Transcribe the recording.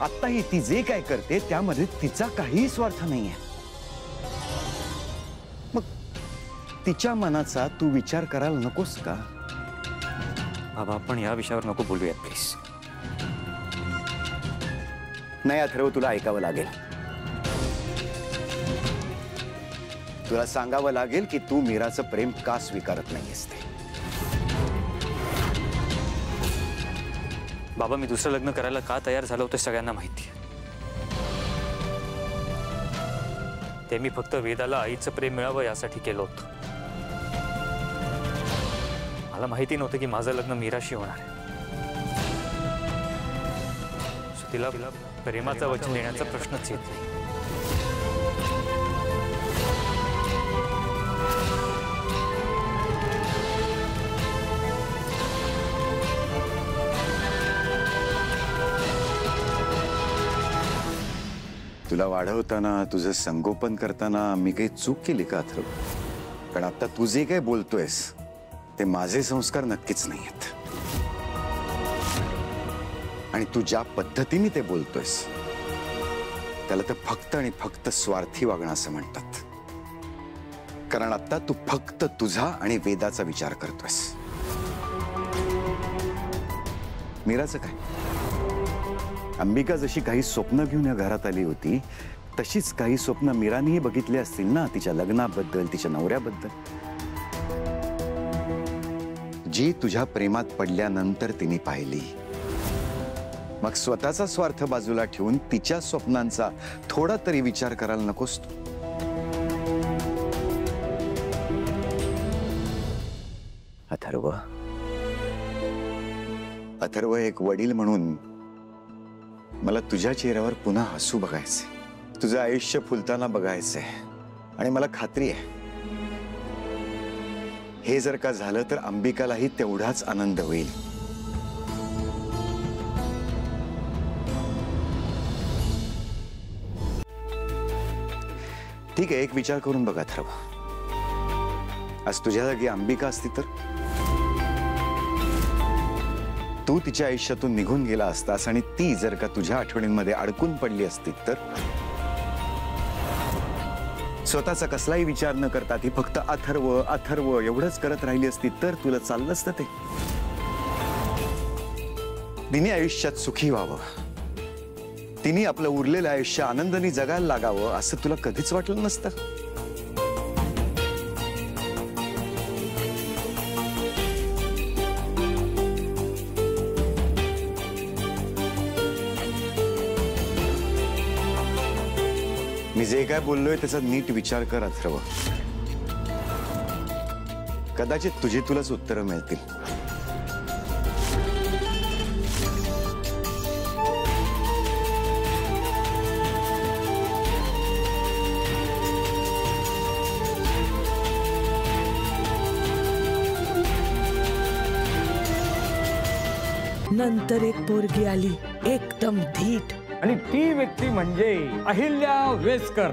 आत्ताही ती जे काय करते त्यामध्ये तिचा काहीही स्वार्थ नाहीये. मग तिच्या मनाचा तू विचार करायला नकोस का? बाबा आपण या विषयावर नको बोलूयात प्लीज. नाही अथर्व, तुला ऐकावं लागेल. तुला सांगावं लागेल की तू मीराचं प्रेम का स्वीकारत नाहीयेस ते. बाबा मी दुसरं लग्न करायला का तयार झालो होते सगळ्यांना माहिती आहे. ते मी फक्त वेदाला आईचं प्रेम मिळावं यासाठी केलं होतं. मला माहिती नव्हतं की माझं लग्न मीराशी होणार आहे. तिला प्रेमाचं वचन देण्याचा प्रश्नच येत नाही. तुला वाढवताना तुझं संगोपन करताना मी काही चूक केली का अथर्व? कारण आता तू जे काही बोलतोयस ते माझे संस्कार नक्कीच नाही आहेत. आणि तू ज्या पद्धतीने ते बोलतोयस त्याला तर फक्त आणि फक्त स्वार्थी वागणं असं म्हणतात. कारण आता तू फक्त तुझा आणि वेदाचा विचार करतोयस. मीराचं काय? अंबिका जशी काही स्वप्न घेऊन या घरात आली होती तशीच काही स्वप्न मीरानेही बघितली असतील ना, तिच्या लग्नाबद्दल, तिच्या नवऱ्याबद्दल. जी तुझ्या प्रेमात पडल्यानंतर तिने पाहिली. मग स्वतःचा स्वार्थ बाजूला ठेवून तिच्या स्वप्नांचा थोडा तरी विचार करायला नकोस तू? अथर्व, अथर्व, एक वडील म्हणून मला तुझ्या चेहऱ्यावर पुन्हा हसू बघायचे, तुझं आयुष्य फुलताना बघायचंय. आणि मला खात्री आहे हे जर का झालं तर अंबिकालाही तेवढाच आनंद होईल. ठीक आहे, एक विचार करून बघा अथर्व. आज तुझ्या जागी अंबिका असती तर तू तिच्या आयुष्यातून निघून गेला असतास आणि ती जर का तुझ्या आठवणींमध्ये अडकून पडली असती तर स्वतःचा कसलाही विचार न करता ती फक्त अथर्व अथर्व एवढंच करत राहिली असती तर तुला चाललं असतं ते? तिने आयुष्यात सुखी व्हावं, तिने आपलं उरलेलं आयुष्य आनंदाने जगायला लागावं असं तुला कधीच वाटलं नसतं? मी जे काय बोललोय त्याचा नीट विचार कर अथर्व. कदाचित तुलाच उत्तरं मिळतील. नंतर एक पोरगी आली एकदम धीट, आणि ती व्यक्ती म्हणजे अहिल्या वेसकर.